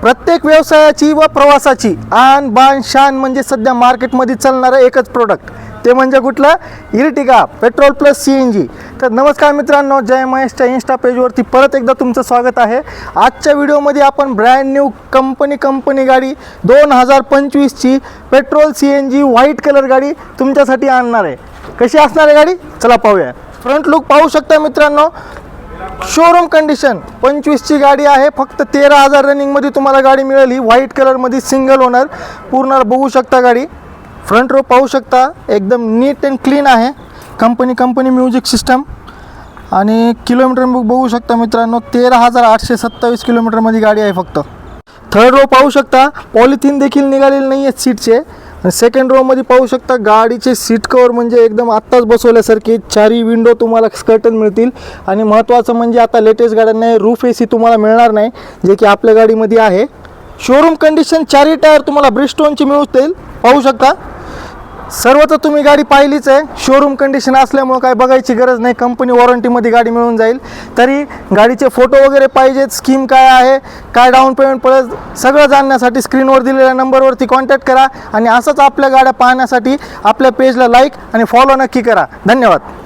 प्रत्येक व्यवसायाची व प्रवासाची आन बान शान म्हणजे सध्या मार्केटमध्ये चालणारं एकच प्रोडक्ट, ते म्हणजे कुठलं? Ertiga petrol plus CNG. तर नमस्कार मित्रांनो, जय महेशच्या इन्स्टा पेजवरती परत एकदा तुमचं स्वागत आहे. आजच्या व्हिडिओमध्ये आपण ब्रँड न्यू कंपनी गाडी 2025ची पेट्रोल CNG व्हाईट कलर गाडी तुमच्यासाठी आणणार आहे. कशी असणार आहे गाडी? चला पाहूया. फ्रंट लुक पाहू शकता मित्रांनो, शोरूम कंडिशन 25ची गाडी आहे. फक्त 13,000 रनिंगमध्ये तुम्हाला गाडी मिळाली. व्हाईट कलरमध्ये सिंगल ओनर पूर्ण बघू शकता गाडी. फ्रंट रो पाहू शकता, एकदम नीट अँड क्लीन आहे. कंपनी म्युझिक सिस्टम आणि किलोमीटर बघू शकता मित्रांनो, 13,827 किलोमीटरमध्ये गाडी आहे फक्त. थर्ड रो पाहू शकता, पॉलिथिन देखील निघालेले नाही आहेत सीटचे. सेकंड रोमध्ये पाहू शकता गाडीचे सीट कवर म्हणजे एकदम आत्ताच बसवल्यासारखे. चारही विंडो तुम्हाला स्कर्टन मिळतील. आणि महत्त्वाचं म्हणजे आता लेटेस्ट गाड्यांना रूफ AC तुम्हाला मिळणार नाही, जे की आपल्या गाडीमध्ये आहे. शोरूम कंडिशन चारही टायर तुम्हाला ब्रिस्टोनची मिळतील. पाहू शकता, सर्व तर तुम्ही गाडी पाहिलीच आहे. शोरूम कंडिशन असल्यामुळे काय बघायची गरज नाही, कंपनी वॉरंटीमध्ये गाडी मिळून जाईल. तरी गाडीचे फोटो वगैरे पाहिजेत, स्कीम काय आहे, काय डाऊन पेमेंट पडेल, सगळं जाणण्यासाठी स्क्रीनवर दिलेल्या नंबरवरती कॉन्टॅक्ट करा. आणि असंच आपल्या गाड्या पाहण्यासाठी आपल्या पेजला लाईक आणि फॉलो नक्की करा. धन्यवाद.